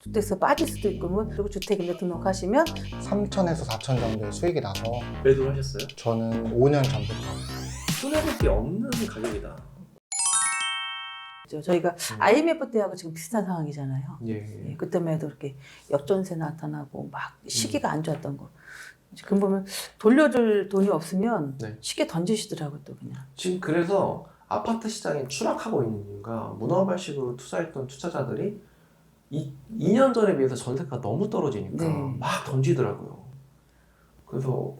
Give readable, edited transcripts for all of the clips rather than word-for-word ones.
주택에서 빠질 수도 있고 그리고 주택임대 등록하시면 3천에서 4천 정도의 수익이 나서 매도를 하셨어요? 저는 5년 전부터 손해볼 게 없는 가격이다. 저희가 IMF 때하고 지금 비슷한 상황이잖아요. 예. 그때만 해도 이렇게 역전세 나타나고 막 시기가 안 좋았던 거. 지금 보면 돌려줄 돈이 없으면 네. 쉽게 던지시더라고요, 또 그냥. 지금 그래서 아파트 시장이 추락하고 있는 이유가 문어발식으로 투자했던 투자자들이 2년 전에 비해서 전세가 너무 떨어지니까 네. 막 던지더라고요. 그래서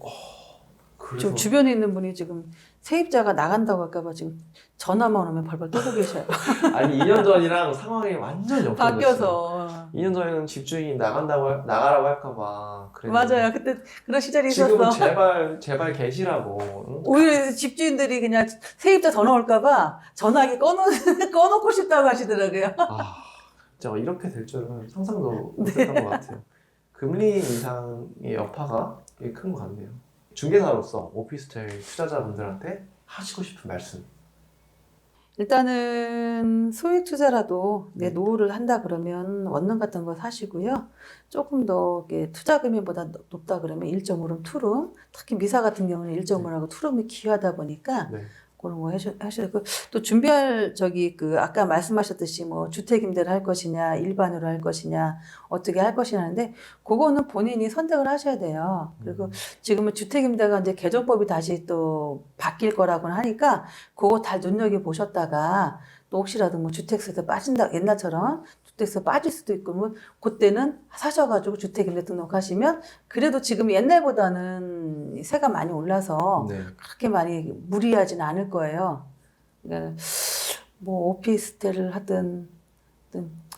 지금 주변에 있는 분이 지금 세입자가 나간다고 할까봐 지금 전화만 오면 벌벌 떨고 계셔요. 아니 2년 전이랑 상황이 완전 역전됐어요. 바뀌어서. 2년 전에는 집주인이 나가라고 할까봐 그랬는데 맞아요. 그때 그런 시절이 지금은 있었어. 제발 계시라고. 응? 오히려 집주인들이 그냥 세입자 전화 올까봐 전화기 꺼놓고 싶다고 하시더라고요. 진짜 이렇게 될 줄은 상상도 못했던 것 같아요. 금리 인상의 여파가 꽤 큰 것 같네요. 중개사로서 오피스텔 투자자분들한테 하시고 싶은 말씀. 일단은 소액 투자라도 내 노후를 한다 그러면 원룸 같은 거 사시고요. 조금 더 투자 금액보다 높다 그러면 1.5룸, 투룸, 특히 미사 같은 경우는 1.5룸하고 투룸이 귀하다 보니까 네. 그런 거 하셔야 되고 또 준비할 아까 말씀하셨듯이 뭐 주택 임대를 할 것이냐 일반으로 할 것이냐 어떻게 할 것이냐 하는데 그거는 본인이 선택을 하셔야 돼요. 그리고 지금은 주택 임대가 이제 개정법이 다시 또 바뀔 거라고는 하니까 그거 다 눈여겨 보셨다가 또 혹시라도 뭐 주택세에서 빠진다 옛날처럼 주택세에서 빠질 수도 있고 뭐 그때는 사셔가지고 주택 임대 등록하시면 그래도 지금 옛날보다는 세가 많이 올라서 네. 그렇게 많이 무리하진 않을 거예요. 그러니까 뭐 오피스텔을 하든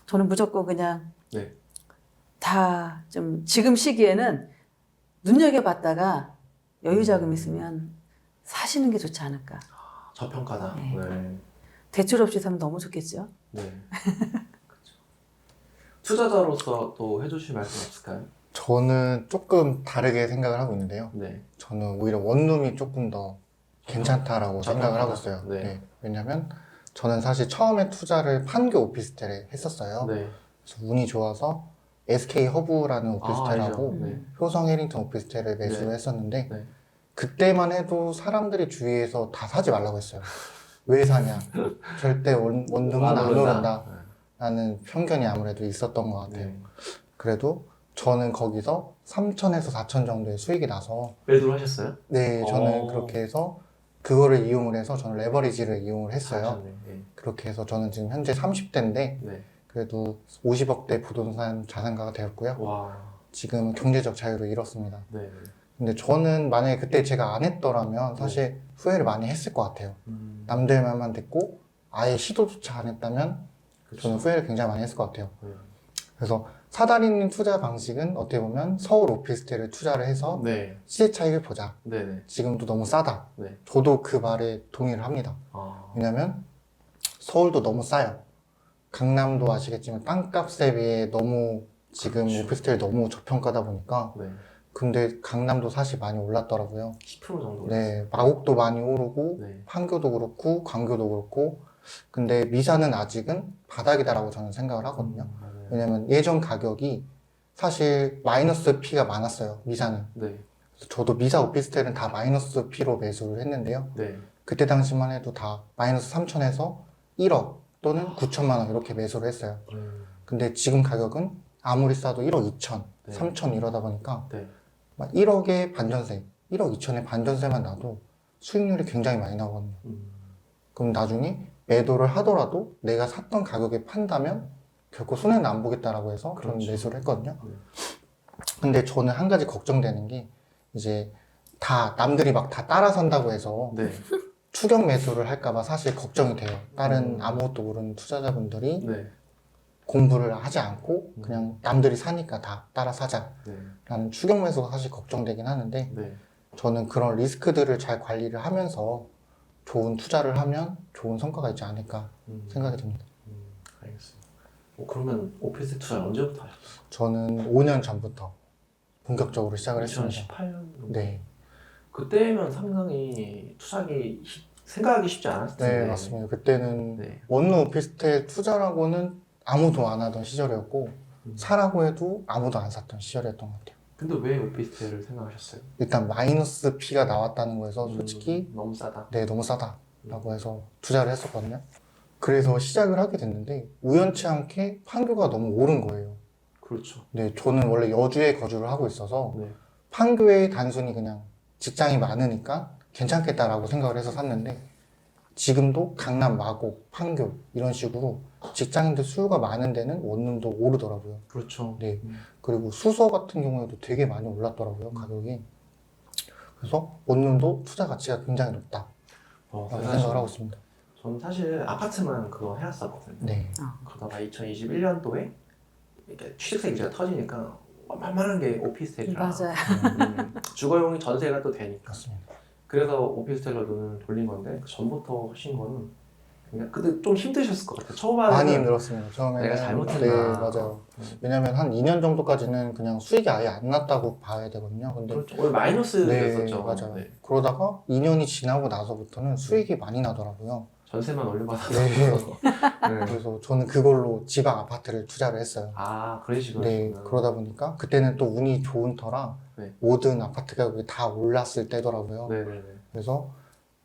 저는 무조건 그냥 네. 다 좀 지금 시기에는 눈여겨봤다가 여유 자금 있으면 사시는 게 좋지 않을까. 저평가다. 네. 네. 대출 없이 사면 너무 좋겠죠. 네. 그렇죠. 투자자로서 또 해주실 말씀 없을까요? 저는 조금 다르게 생각을 하고 있는데요. 네. 저는 오히려 원룸이 조금 더 괜찮다라고 생각을 하고 있어요. 네. 네. 왜냐면 저는 사실 처음에 투자를 판교 오피스텔에 했었어요. 네. 그래서 운이 좋아서 SK 허브라는 오피스텔하고 알죠. 네. 효성 해링턴 오피스텔을 매수를 네. 했었는데 네. 그때만 해도 사람들이 주위에서 다 사지 말라고 했어요. 왜 사냐? 절대 원룸은 안 오른다. 라는 편견이 아무래도 있었던 것 같아요. 네. 그래도 저는 거기서 3천에서 4천 정도의 수익이 나서 매도를 하셨어요? 네, 저는 그렇게 해서 그거를 이용을 해서 저는 레버리지를 이용을 했어요. 잘하셨네. 네. 그렇게 해서 저는 지금 현재 30대인데 네. 그래도 50억대 부동산 자산가가 되었고요. 와. 지금 경제적 자유를 잃었습니다. 네. 근데 저는 만약에 그때 제가 안 했더라면 사실 후회를 많이 했을 것 같아요. 남들 말만 듣고 아예 시도조차 안 했다면 그쵸. 저는 후회를 굉장히 많이 했을 것 같아요. 네. 그래서 사다리 있는 투자 방식은 어떻게 보면 서울 오피스텔에 투자를 해서 네. 시세 차익을 보자. 네네. 지금도 너무 싸다. 네. 저도 그 말에 동의를 합니다. 왜냐면 서울도 너무 싸요. 강남도 아시겠지만 땅값에 비해 너무 지금 그렇죠. 오피스텔이 너무 저평가다 보니까 네. 근데 강남도 사실 많이 올랐더라고요. 10% 정도. 네, 마곡도 많이 오르고 네. 판교도 그렇고 광교도 그렇고 근데 미사는 아직은 바닥이다라고 저는 생각을 하거든요. 맞아요. 왜냐면 예전 가격이 사실 마이너스 P가 많았어요. 미사는. 네. 그래서 저도 미사 오피스텔은 다 마이너스 P로 매수를 했는데요. 네. 그때 당시만 해도 다 마이너스 3천에서 1억 또는 9천만 원 이렇게 매수를 했어요. 근데 지금 가격은 아무리 싸도 1억 2천, 네. 3천 이러다 보니까 네. 막 1억의 반전세, 1억 2천의 반전세만 나도 수익률이 굉장히 많이 나거든요. 그럼 나중에 매도를 하더라도 내가 샀던 가격에 판다면 결코 손해는 안 보겠다라고 해서 저는 그렇죠. 매수를 했거든요. 네. 근데 저는 한 가지 걱정되는 게 이제 다 남들이 막 다 따라 산다고 해서 네. 추격 매수를 할까봐 사실 걱정이 돼요. 다른 아무것도 모르는 투자자분들이 네. 공부를 하지 않고 그냥 남들이 사니까 다 따라 사자라는 네. 추격 매수가 사실 걱정되긴 하는데 네. 저는 그런 리스크들을 잘 관리를 하면서 좋은 투자를 하면 좋은 성과가 있지 않을까 생각이 듭니다. 알겠습니다. 그러면 오피스 투자 언제부터 하셨어요? 저는 5년 전부터 본격적으로 시작을 했습니다. 2018년? 네, 그때면 상당히 투자하기 생각하기 쉽지 않았을 텐데. 네 맞습니다. 그때는 네. 원룸 오피스텔 투자라고는 아무도 안 하던 시절이었고 사라고 해도 아무도 안 샀던 시절이었던 것 같아요. 근데 왜 오피스텔을 생각하셨어요? 일단 마이너스 P가 나왔다는 거에서 솔직히 너무 싸다. 네, 너무 싸다라고 해서 투자를 했었거든요. 그래서 시작을 하게 됐는데 우연치 않게 판교가 너무 오른 거예요. 그렇죠. 네, 저는 원래 여주에 거주를 하고 있어서 네. 판교에 단순히 그냥 직장이 많으니까 괜찮겠다라고 생각을 해서 샀는데 지금도 강남, 마곡, 판교 이런 식으로 직장인들 수요가 많은 데는 원룸도 오르더라고요. 그렇죠. 네. 그리고 수서 같은 경우에도 되게 많이 올랐더라고요, 가격이. 그래서 원룸도 투자 가치가 굉장히 높다라고 생각을 하고 있습니다. 저는 사실 아파트만 그거 해놨었거든요. 네. 그러다가 2021년도에 이렇게 취득세 규제가 터지니까 만만한 게 오피스텔이라 맞아요. 주거용이 전세가 또 되니까 맞습니다. 그래서 오피스텔로 눈을 돌린 건데 그 전부터 하신 거는 그냥 근데 좀 힘드셨을 것 같아요. 초반에 많이 힘들었습니다. 처음에는. 내가 잘못했나. 네, 맞아요. 왜냐면 한 2년 정도까지는 그냥 수익이 아예 안 났다고 봐야 되거든요. 근데 그렇죠. 오늘 마이너스였었죠. 네, 맞아요. 네. 그러다가 2년이 지나고 나서부터는 수익이 많이 나더라고요. 전세만 올려받아서. 네. 네. 그래서 저는 그걸로 지방 아파트를 투자를 했어요. 아 그러시구나. 네, 그러다 보니까 그때는 또 운이 좋은 터라 네. 모든 아파트 가격이 다 올랐을 때더라고요. 네네네. 그래서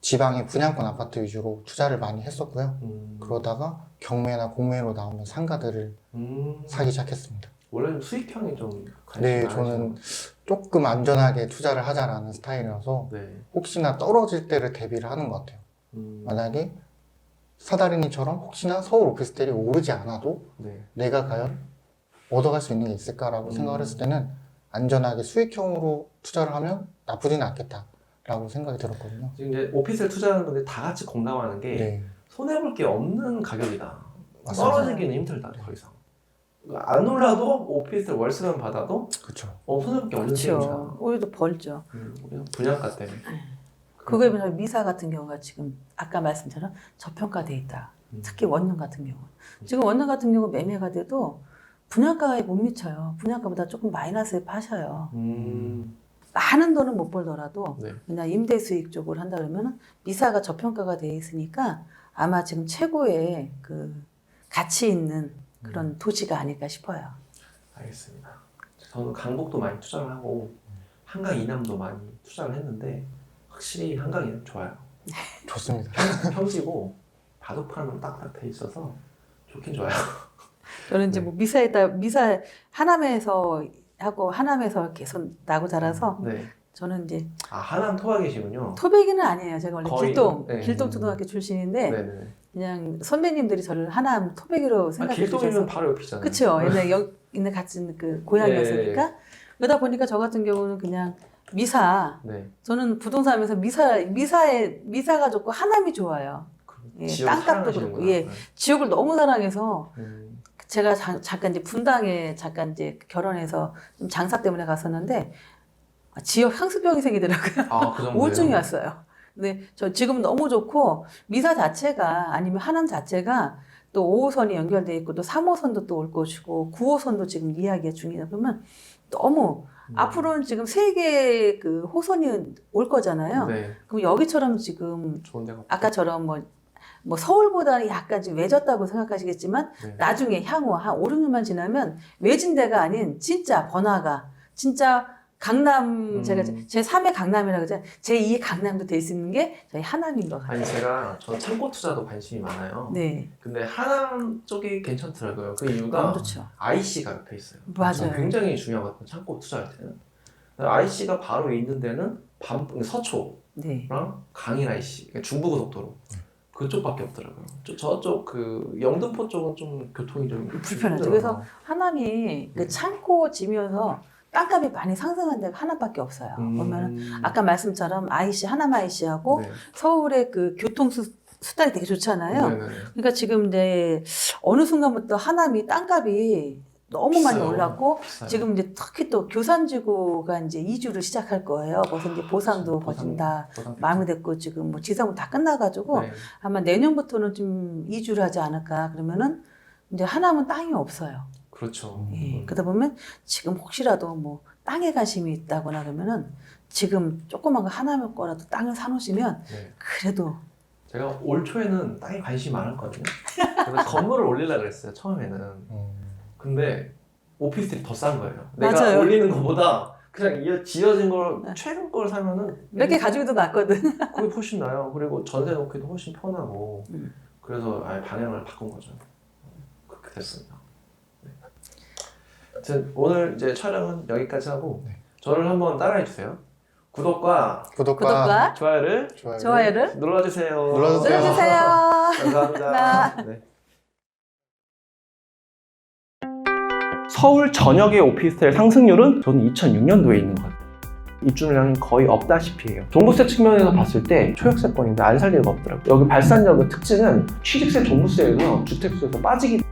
지방의 분양권 아파트 위주로 투자를 많이 했었고요. 음. 그러다가 경매나 공매로 나오는 상가들을 사기 시작했습니다. 원래는 수익형이 좀 관심이 네, 많으시죠? 저는 조금 안전하게 투자를 하자라는 스타일이라서 네. 혹시나 떨어질 때를 대비를 하는 것 같아요. 만약에 사다리니처럼 혹시나 서울 오피스텔이 오르지 않아도 네. 내가 과연 얻어갈 수 있는 게 있을까라고 생각을 했을 때는 안전하게 수익형으로 투자를 하면 나쁘지는 않겠다라고 생각이 들었거든요. 지금 이제 오피스텔 투자하는 건데 다 같이 공감하는 게 네, 손해볼 게 없는 가격이다. 맞습니다. 떨어지기는 힘들다 더 이상. 안 올라도 오피스텔 월세만 받아도 그렇죠. 손해볼 게 없는 셈이다. 그렇죠. 오히려 벌죠. 우리는 분양가 때문에. 그거에 비해서 미사 같은 경우가 지금 아까 말씀처럼 저평가돼 있다. 특히 원룸 같은 경우. 지금 원룸 같은 경우 매매가 돼도 분양가에 못 미쳐요. 분양가보다 조금 마이너스에 파셔요. 많은 돈은 못 벌더라도 네. 그냥 임대 수익 쪽으로 한다 그러면 미사가 저평가가 돼 있으니까 아마 지금 최고의 그 가치 있는 그런 도시가 아닐까 싶어요. 알겠습니다. 저는 강북도 많이 투자를 하고 한강 이남도 많이 투자를 했는데 확실히 한강 이남 좋아요. 좋습니다. 평지고 바둑판으로 딱딱 돼 있어서 좋긴 좋아요. 저는 이제 뭐 미사 하남에서 하고 하남에서 계속 나고 자라서 네. 저는 이제 아 하남 토박이시군요. 토백이는 아니에요. 제가 원래 거의, 네. 길동 초등학교 출신인데 네네. 그냥 선배님들이 저를 하남 토백이로 아, 생각해 길동이면 주셔서 바로 옆이잖아요. 그렇죠. 옛날에 여기 있는 같은 그 고향이었으니까 그러다 보니까 저 같은 경우는 그냥 미사 네. 저는 부동산하면서 미사가 좋고 하남이 좋아요. 예, 지역 땅값도 사랑하시는구나. 그렇고, 예. 네. 지역을 너무 사랑해서 음. 제가 잠깐 이제 분당에 잠깐 이제 결혼해서 좀 장사 때문에 갔었는데 지역 향수병이 생기더라고요. 아, 그 정도예요? 우울증이 왔어요. 근데 저 지금 너무 좋고 미사 자체가 아니면 하남 자체가 또 5호선이 연결돼 있고 또 3호선도 또 올 것이고 9호선도 지금 이야기 중이다 보면 너무 앞으로는 지금 세 개의 그 호선이 올 거잖아요. 네. 그럼 여기처럼 지금 좋은 데가 아까처럼 뭐 서울보다는 약간 좀 외졌다고 생각하시겠지만 네. 나중에 향후 한 5, 6년만 지나면 외진 데가 아닌 진짜 번화가 진짜 강남 제가 제 3의 강남이라고 하잖아요. 제 2의 강남도 돼 있는 게 저희 하남인 것 같아요. 아니 저 창고 투자도 관심이 많아요. 네, 근데 하남 쪽이 괜찮더라고요. 그 이유가 너무 좋죠. IC가 옆에 있어요. 맞아요. 굉장히 중요하거든요. 창고 투자할 때는. IC가 바로 있는 데는 서초랑 네, 강인 IC, 그러니까 중부고속도로 그쪽밖에 없더라고요. 저쪽 그 영등포 쪽은 좀 교통이 좀 불편하죠. 힘들어요. 그래서 하남이 그 창고 지면서 땅값이 많이 상승한 데가 하나밖에 없어요. 보면은 아까 말씀처럼 하남 IC하고 네. 서울의 그 교통 수단이 되게 좋잖아요. 네네네. 그러니까 지금 이제 어느 순간부터 하남이 땅값이 너무 많이 비싸요. 올랐고 비싸요. 지금 이제 특히 또 교산지구가 이제 이주를 시작할 거예요. 벌써 이제 보상도 거진 다 마무리됐고 지금 뭐 지상도 다 끝나가지고 네. 아마 내년부터는 좀 이주를 하지 않을까. 그러면은 이제 하남은 땅이 없어요. 그렇죠. 예. 그러다 보면 지금 혹시라도 뭐 땅에 관심이 있다거나 그러면은 지금 조그만 거 하나면 거라도 땅을 사놓으시면 네. 그래도 제가 올 초에는 땅에 관심이 많았거든요. 그래서 건물을 올리려고 그랬어요, 처음에는. 근데 오피스텔이 더 싼 거예요. 내가 맞아요. 올리는 것보다 그냥 지어진 걸 네. 최근 걸 사면은 이렇게 가지고도 낫거든. 그게 훨씬 나아요. 그리고 전세 놓기도 훨씬 편하고 음. 그래서 아예 방향을 바꾼 거죠. 그렇게 됐습니다. 네. 아무튼 오늘 이제 촬영은 여기까지 하고 네. 저를 한번 따라해 주세요. 구독과 구독과 좋아요를 좋아요를 눌러주세요. 눌러주세요. 눌러주세요. 감사합니다. 네. 서울 전역의 오피스텔 상승률은 저는 2006년도에 있는 것 같아요. 입주물량이 거의 없다시피 해요. 종부세 측면에서 봤을 때 초역세권인데 안 살 리가 없더라고요. 여기 발산역의 특징은 취득세, 종부세에서 주택수에서 빠지기